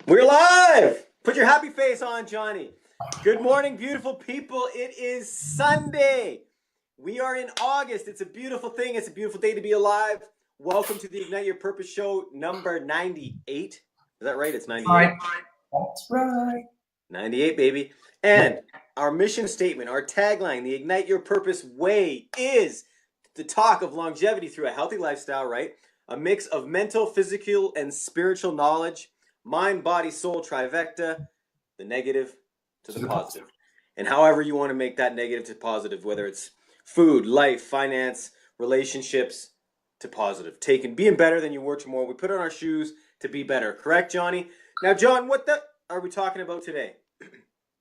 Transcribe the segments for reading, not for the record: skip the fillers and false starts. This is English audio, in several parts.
We're live! Put your happy face on, Johnny. Good morning, beautiful people. It is Sunday. We are in August. It's a beautiful thing. It's a beautiful day to be alive. Welcome to the Ignite Your Purpose show number 98. Is that right? It's 98. Right. That's right. 98, baby. And our mission statement, our tagline, the Ignite Your Purpose way is to talk of longevity through a healthy lifestyle, right? A mix of mental, physical, and spiritual knowledge. Mind, body, soul, trifecta, the negative to the positive. And however you want to make that negative to positive, whether it's food, life, finance, relationships to positive. Being better than you were tomorrow. We put on our shoes to be better. Correct, Johnny? Now, John, what are we talking about today?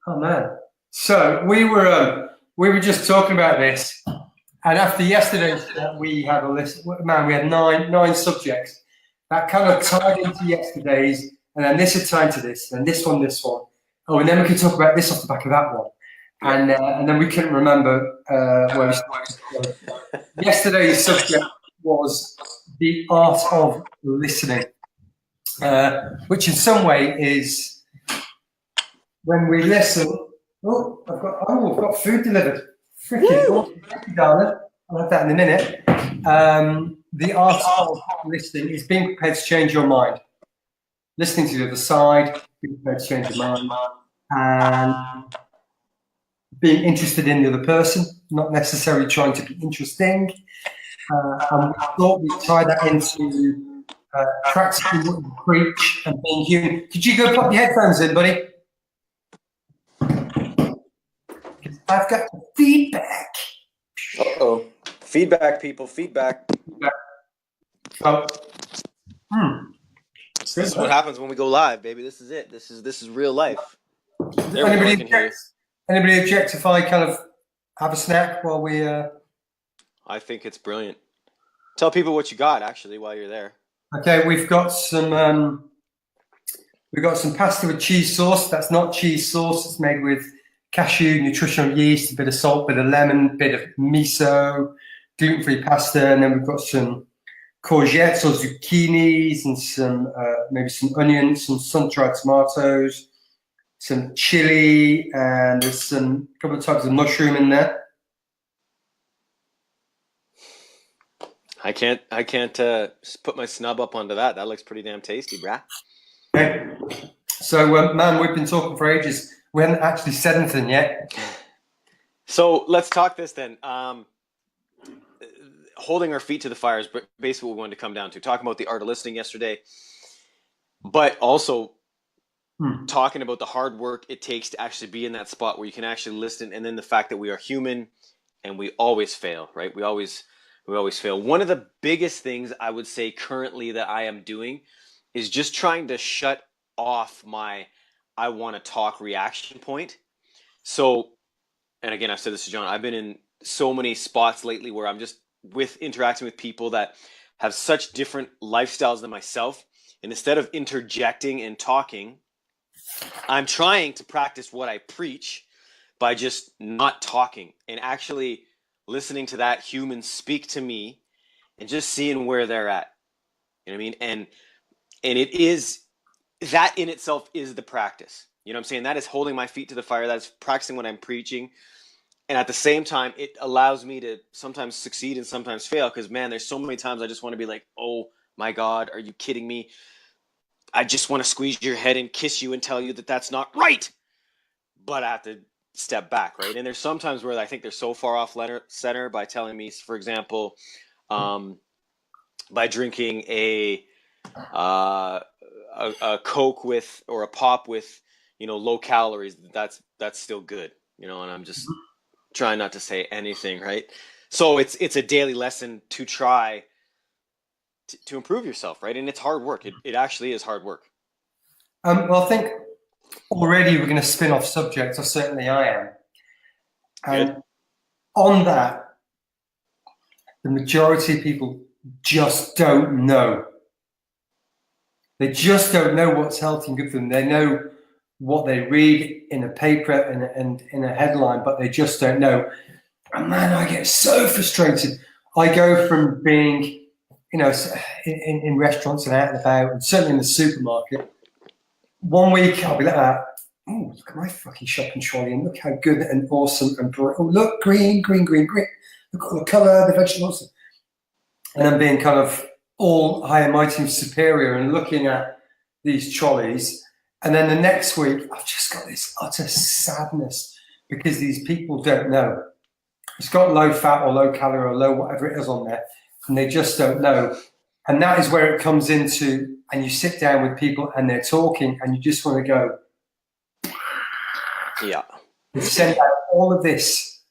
Oh man. So we were just talking about this, and after yesterday we had a list. Man, we had nine subjects that kind of tied into yesterday's. And then this had time to this, and this one. Oh, and then we could talk about this off the back of that one. And then we couldn't remember where we started. Yesterday's subject was the art of listening, which in some way is when we listen. Oh, I've got food delivered. Freaking, thank you, darling. I'll have that in a minute. The art of listening is being prepared to change your mind. Listening to the other side, being prepared to change your mind, and being interested in the other person, not necessarily trying to be interesting. And we thought we'd tie that into practicing what you preach and being human. Could you go pop your headphones in, buddy? I've got feedback. Uh-oh. Feedback, people. Feedback. So, This is what happens when we go live, baby. This is it. This is real life. Anybody objectify kind of have a snack while we I think it's brilliant. Tell people what you got actually while you're there. Okay, we've got some pasta with cheese sauce. That's not cheese sauce. It's made with cashew, nutritional yeast, a bit of salt, a bit of lemon, a bit of miso, gluten-free pasta, and then we've got some courgettes or zucchinis and some maybe some onions, some sun-dried tomatoes, some chili, and there's some couple of types of mushroom in there. I can't put my snub up onto that. That looks pretty damn tasty, brah. Okay. So, man, we've been talking for ages. We haven't actually said anything yet. So let's talk this then. Holding our feet to the fire is basically what we wanted to come down to. Talking about the art of listening yesterday, but also talking about the hard work it takes to actually be in that spot where you can actually listen, and then the fact that we are human and we always fail, right? We always fail. One of the biggest things I would say currently that I am doing is just trying to shut off my I want to talk reaction point. So, and again, I've said this to John, I've been in so many spots lately where I'm just interacting with people that have such different lifestyles than myself. And instead of interjecting and talking, I'm trying to practice what I preach by just not talking and actually listening to that human speak to me and just seeing where they're at. You know what I mean? And it is, that in itself is the practice. You know what I'm saying? That is holding my feet to the fire. That is practicing what I'm preaching. And at the same time, it allows me to sometimes succeed and sometimes fail. Because, man, there's so many times I just want to be like, oh, my God, are you kidding me? I just want to squeeze your head and kiss you and tell you that that's not right. But I have to step back, right? And there's sometimes where I think they're so far off center by telling me, for example, by drinking a Coke with or a pop with, low calories, that's still good, and I'm just trying not to say anything, right? So it's a daily lesson to try to improve yourself, right? And it's hard work. It actually is hard work. Well, I think already we're going to spin off subjects, or certainly I am. And good. On that, the majority of people just don't know. They just don't know what's healthy and good for them. They know what they read in a paper and in a headline, but they just don't know. And man, I get so frustrated. I go from being, in restaurants and out and about, and certainly in the supermarket, one week I'll be like, oh, look at my fucking shopping trolley and look how good and awesome and bright. Oh, look, green, green, green, green. Look at the colour, the vegetables. And I'm being kind of all high and mighty and superior and looking at these trolleys. And then the next week, I've just got this utter sadness because these people don't know. It's got low fat or low calorie or low whatever it is on there, and they just don't know. And that is where it comes into, and you sit down with people and they're talking and you just want to go, yeah. They've sent out all of this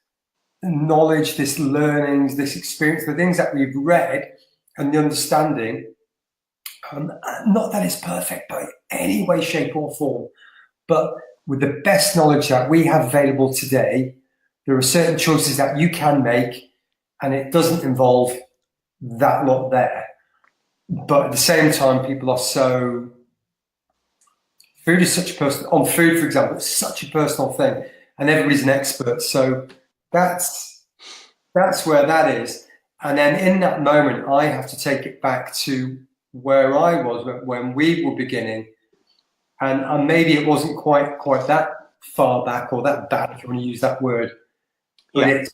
knowledge, this learnings, this experience, the things that we've read and the understanding. Not that it's perfect by any way, shape or form, but with the best knowledge that we have available today, there are certain choices that you can make and it doesn't involve that lot there. But at the same time, people are so, food is such a personal, on food, for example, it's such a personal thing and everybody's an expert. So that's where that is. And then in that moment, I have to take it back to where I was when we were beginning. And maybe it wasn't quite that far back or that bad, if you want to use that word. But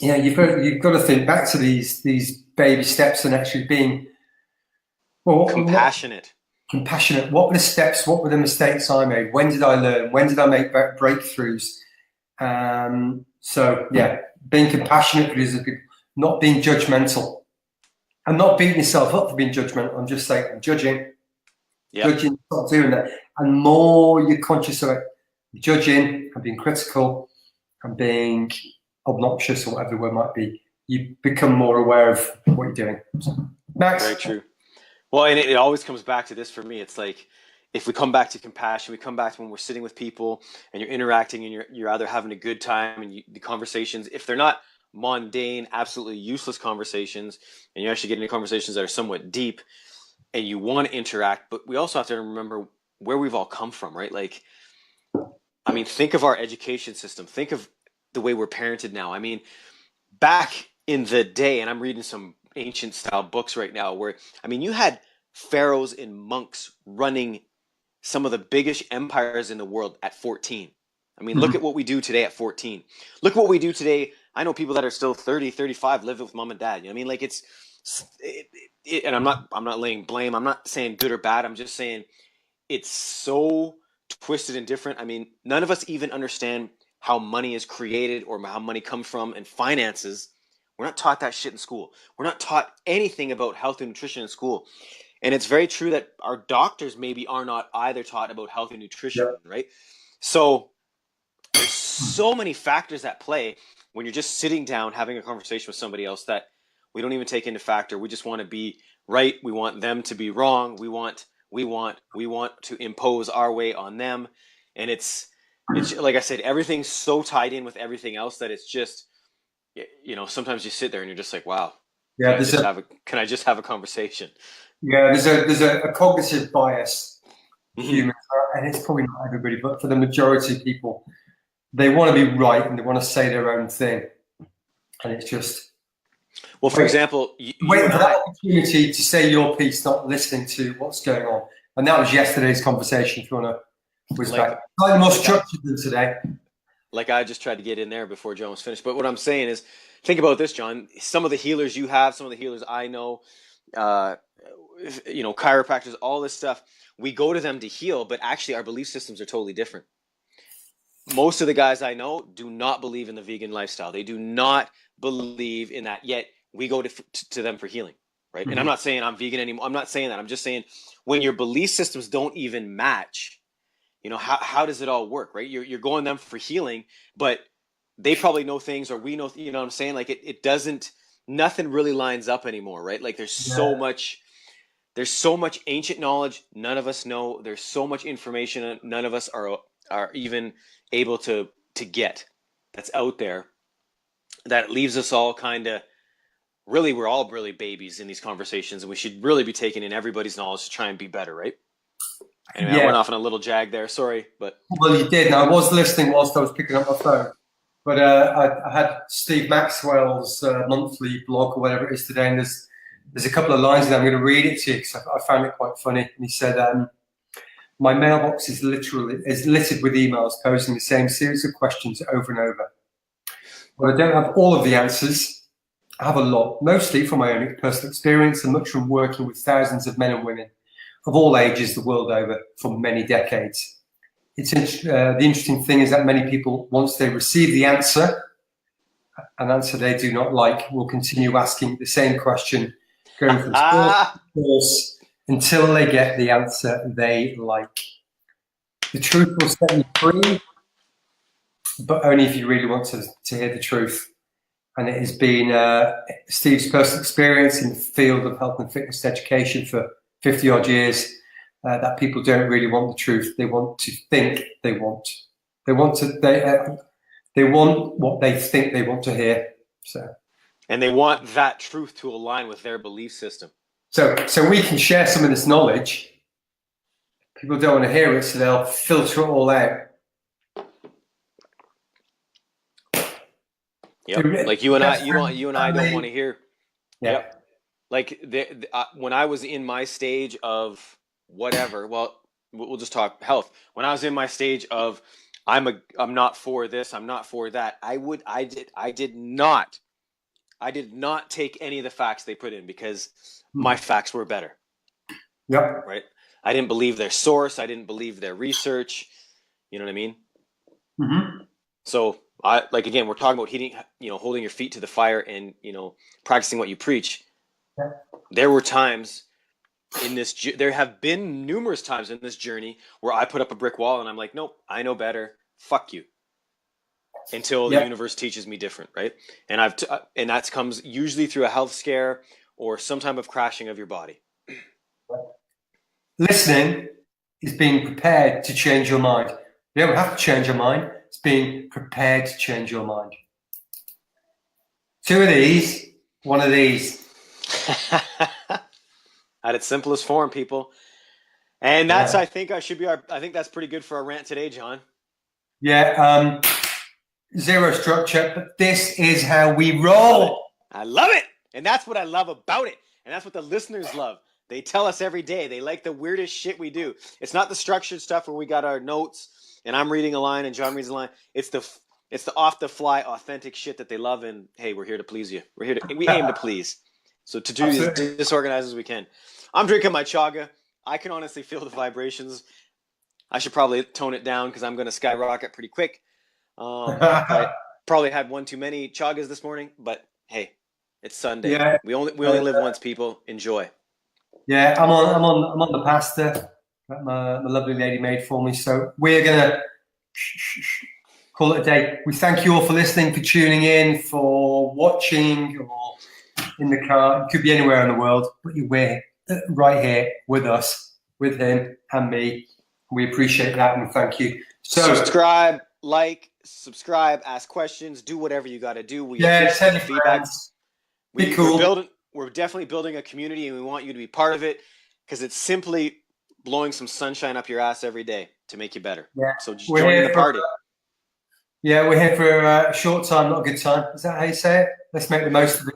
yeah, you've got to think back to these baby steps and actually being compassionate. Compassionate. What were the steps? What were the mistakes I made? When did I learn? When did I make breakthroughs? So yeah, being compassionate for these people, not being judgmental, and not beating yourself up for being judgmental. I'm just saying, I'm judging. Judging, stop doing that. And more you're conscious of it, judging and being critical and being obnoxious or whatever the word might be, you become more aware of what you're doing. So, Max? Very true. Well, and it always comes back to this for me. It's like, if we come back to compassion, we come back to when we're sitting with people and you're interacting and you're either having a good time and the conversations, if they're not mundane, absolutely useless conversations, and you're actually getting into conversations that are somewhat deep and you want to interact, but we also have to remember where we've all come from, right? Like, I mean, think of our education system. Think of the way we're parented now. I mean, back in the day, and I'm reading some ancient style books right now where, I mean, you had pharaohs and monks running some of the biggest empires in the world at 14. I mean, look at what we do today at 14. Look what we do today. I know people that are still 30, 35, live with mom and dad. You know what I mean? Like and I'm not laying blame. I'm not saying good or bad. I'm just saying it's so twisted and different. I mean, none of us even understand how money is created or how money comes from and finances. We're not taught that shit in school. We're not taught anything about health and nutrition in school. And it's very true that our doctors maybe are not either taught about health and nutrition, right? So there's so many factors at play when you're just sitting down having a conversation with somebody else that we don't even take into factor. We just want to be right. We want them to be wrong. We want to impose our way on them. And it's like I said, everything's so tied in with everything else that it's just, you know, sometimes you sit there and you're just like, wow. Yeah, can I just have a conversation? Yeah, there's a cognitive bias in humans, and it's probably not everybody, but for the majority of people, they want to be right and they want to say their own thing, and it's just. Well, for example, waiting for that opportunity to say your piece, not listening to what's going on, and that was yesterday's conversation. If you want to whiz back, slightly more structured than today. Like I just tried to get in there before John was finished, but what I'm saying is, think about this, John. Some of the healers you have, some of the healers I know. You know, chiropractors, all this stuff, we go to them to heal, but actually our belief systems are totally different. Most of the guys I know do not believe in the vegan lifestyle. They do not believe in that, yet we go to them for healing, right? And I'm not saying I'm vegan anymore. I'm not saying that. I'm just saying when your belief systems don't even match, you know, how does it all work, right? You're going to them for healing, but they probably know things, or we know, you know what I'm saying? Like it doesn't, nothing really lines up anymore, right? Like there's so much ancient knowledge none of us know. There's so much information none of us are even able to get that's out there, that leaves us all kind of, really, we're all really babies in these conversations, and we should really be taking in everybody's knowledge to try and be better, right? Anyway, I went off on a little jag there. Sorry, but well, you did. And I was listening whilst I was picking up my phone. But I had Steve Maxwell's monthly blog or whatever it is today, and there's a couple of lines in there. I'm going to read it to you because I found it quite funny. And he said, My mailbox is littered with emails posing the same series of questions over and over. But I don't have all of the answers. I have a lot, mostly from my own personal experience and much from working with thousands of men and women of all ages the world over for many decades. The interesting thing is that many people, once they receive the answer, an answer they do not like, will continue asking the same question, going from course until they get the answer they like. The truth will set you free, but only if you really want to hear the truth. And it has been Steve's personal experience in the field of health and fitness education for 50 odd years that people don't really want the truth. They want to think they want. They want what they think they want to hear. And they want that truth to align with their belief system. So we can share some of this knowledge. People don't want to hear it, so they'll filter it all out. Yep. Like you and I don't want to hear. Yeah. Yep. Like when I was in my stage of whatever, well, we'll just talk health. When I was in my stage of I'm not for this, I'm not for that, I did not take any of the facts they put in because my facts were better. Yep. Right? I didn't believe their source, I didn't believe their research. You know what I mean? Mm-hmm. So again, we're talking about holding your feet to the fire and, practicing what you preach. Yeah. There were times there have been numerous times in this journey where I put up a brick wall and I'm like, nope, I know better. Fuck you. Until the universe teaches me different. Right. And and that comes usually through a health scare or some type of crashing of your body. Listening is being prepared to change your mind. You don't have to change your mind. It's being prepared to change your mind. 2 of these, 1 of these. At its simplest form, people. And that's, I think that's pretty good for our rant today, John. Yeah. Zero structure, but this is how we roll. I love it. And that's what I love about it. And that's what the listeners love. They tell us every day. They like the weirdest shit we do. It's not the structured stuff where we got our notes and I'm reading a line and John reads a line. It's the off the fly, authentic shit that they love. And hey, we're here to please you. We aim to please. So to do as disorganized as we can. I'm drinking my chaga. I can honestly feel the vibrations. I should probably tone it down because I'm going to skyrocket pretty quick. I probably had one too many chagas this morning, but hey, it's Sunday. Yeah. We only live once, people. Enjoy. Yeah, I'm on the pasta that my lovely lady made for me. So we're gonna call it a day. We thank you all for listening, for tuning in, for watching, or in the car. You could be anywhere in the world, but we're right here with us, with him and me. We appreciate that and thank you. So subscribe, ask questions, do whatever you got to do. Send your feedback. Be cool. We're definitely building a community, and we want you to be part of it because it's simply blowing some sunshine up your ass every day to make you better. Yeah. So just join the party. We're here for a short time, not a good time. Is that how you say it? Let's make the most of it.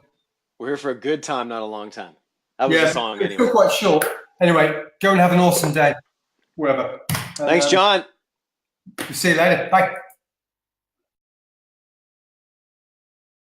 We're here for a good time, not a long time. That was the song anyway. It's still quite short. Anyway, go and have an awesome day. Wherever. Thanks, John. See you later. Bye.